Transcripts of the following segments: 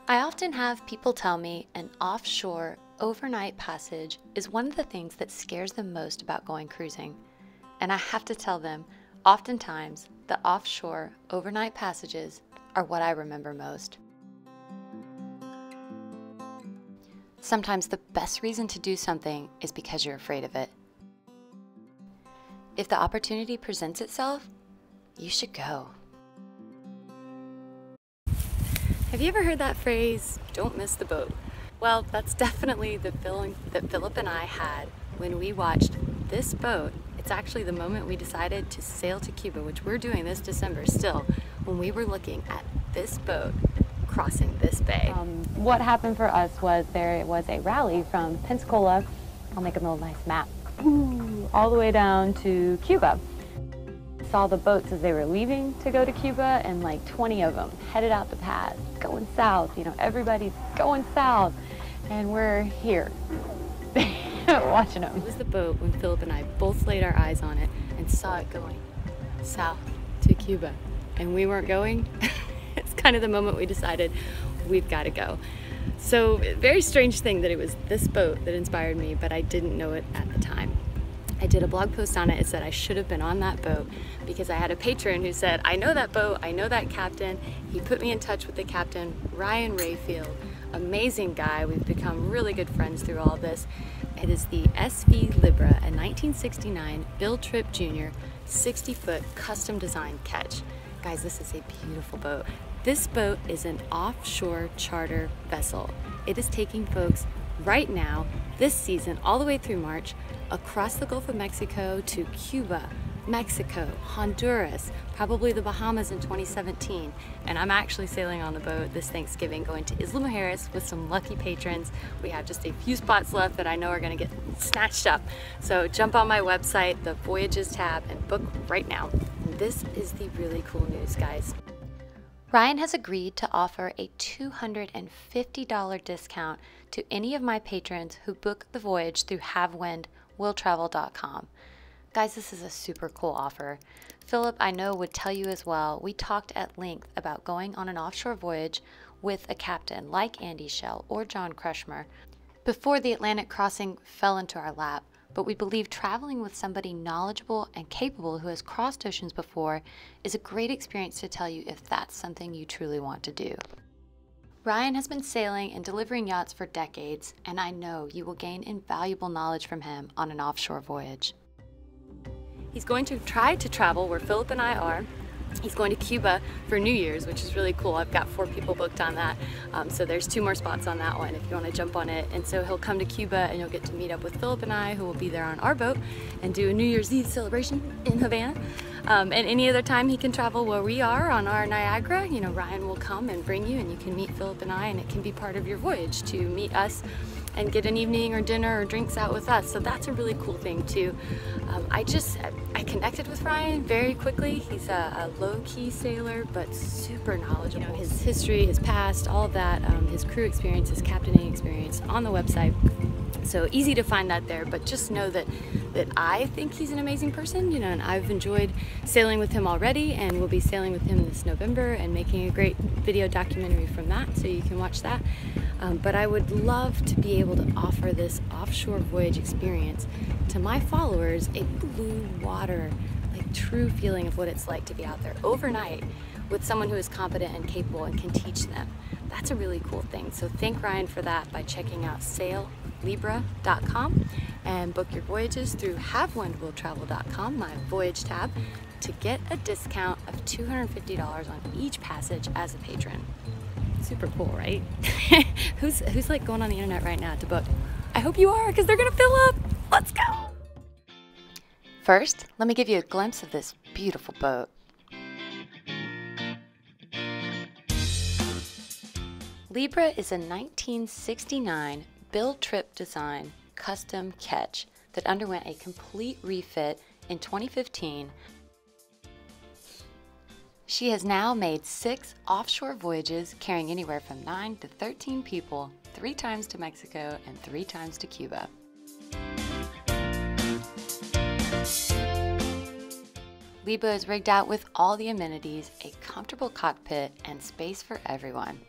I often have people tell me an offshore overnight passage is one of the things that scares them most about going cruising. And I have to tell them, oftentimes, the offshore overnight passages are what I remember most. Sometimes the best reason to do something is because you're afraid of it. If the opportunity presents itself, you should go. Have you ever heard that phrase, don't miss the boat? Well, that's definitely the feeling that Philip and I had when we watched this boat. It's actually the moment we decided to sail to Cuba, which we're doing this December still, when we were looking at this boat crossing this bay. What happened for us was there was a rally from Pensacola, I'll make a little nice map, all the way down to Cuba. Saw the boats as they were leaving to go to Cuba, and like 20 of them headed out the path, going south. You know, everybody's going south, and we're here watching them. It was the boat when Philip and I both laid our eyes on it and saw it going south to Cuba, and we weren't going. It's kind of the moment we decided we've got to go. So, very strange thing that it was this boat that inspired me, but I didn't know it at the time. I did a blog post on it. It said I should have been on that boat because I had a patron who said, I know that boat, I know that captain. He put me in touch with the captain, Ryan Rayfield. Amazing guy. We've become really good friends through all this. It is the SV Libra, a 1969 Bill Tripp Jr. 60-foot custom designed ketch. Guys, this is a beautiful boat. This boat is an offshore charter vessel. It is taking folks right now, this season, all the way through March, across the Gulf of Mexico to Cuba, Mexico, Honduras, probably the Bahamas in 2017. And I'm actually sailing on the boat this Thanksgiving, going to Isla Mujeres with some lucky patrons. We have just a few spots left that I know are gonna get snatched up. So jump on my website, the Voyages tab, and book right now. And this is the really cool news, guys. Ryan has agreed to offer a $250 discount to any of my patrons who book the voyage through HaveWindWillTravel.com. Guys, this is a super cool offer. Philip, I know, would tell you as well. We talked at length about going on an offshore voyage with a captain like Andy Schell or John Krushmer before the Atlantic crossing fell into our lap. But we believe traveling with somebody knowledgeable and capable who has crossed oceans before is a great experience to tell you if that's something you truly want to do. Ryan has been sailing and delivering yachts for decades, and I know you will gain invaluable knowledge from him on an offshore voyage. He's going to try to travel where Philip and I are. He's going to Cuba for New Year's, which is really cool. I've got 4 people booked on that. So there's 2 more spots on that one if you want to jump on it. And so he'll come to Cuba and you'll get to meet up with Philip and I, who will be there on our boat, and do a New Year's Eve celebration in Havana. And any other time he can travel where we are on our Niagara, you know, Ryan will come and bring you, and you can meet Philip and I, and it can be part of your voyage to meet us and get an evening or dinner or drinks out with us. So that's a really cool thing too. I connected with Ryan very quickly. He's a low-key sailor, but super knowledgeable. You know, his history, his past, all of that, his crew experience, his captaining experience on the website. So easy to find that there, but just know that I think he's an amazing person, you know, and I've enjoyed sailing with him already, and we'll be sailing with him this November and making a great video documentary from that, so you can watch that. But I would love to be able to offer this offshore voyage experience to my followers, a blue water, like true feeling of what it's like to be out there overnight with someone who is competent and capable and can teach them. That's a really cool thing. So thank Ryan for that by checking out SailLibra.com and book your voyages through HaveWindWillTravel.com, my voyage tab, to get a discount of $250 on each passage as a patron. Super cool, right? Who's like going on the internet right now to book? I hope you are, because they're gonna fill up. Let's go. First, let me give you a glimpse of this beautiful boat. Libra is a 1969 Bill Tripp design custom ketch that underwent a complete refit in 2015. She has now made 6 offshore voyages carrying anywhere from 9 to 13 people, 3 times to Mexico and 3 times to Cuba. Libra is rigged out with all the amenities, a comfortable cockpit, and space for everyone.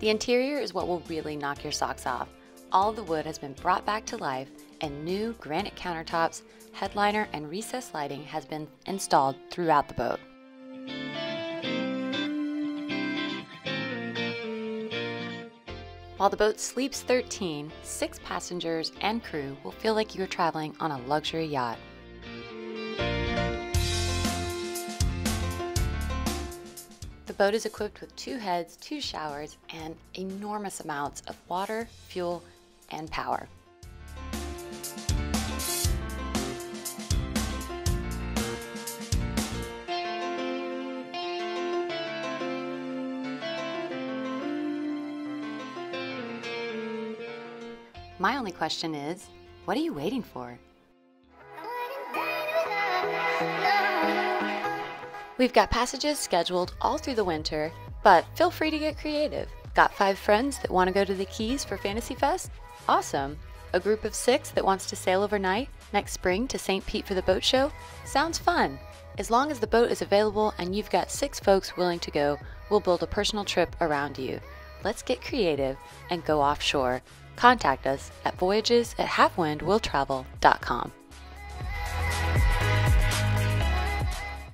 The interior is what will really knock your socks off. All of the wood has been brought back to life, and new granite countertops, headliner, and recessed lighting has been installed throughout the boat. While the boat sleeps 13, 6 passengers and crew will feel like you're traveling on a luxury yacht. The boat is equipped with 2 heads, 2 showers, and enormous amounts of water, fuel, and power. My only question is, what are you waiting for? We've got passages scheduled all through the winter, but feel free to get creative. Got 5 friends that want to go to the Keys for Fantasy Fest? Awesome! A group of 6 that wants to sail overnight next spring to St. Pete for the boat show? Sounds fun! As long as the boat is available and you've got 6 folks willing to go, we'll build a personal trip around you. Let's get creative and go offshore. Contact us at voyages@HaveWindWillTravel.com.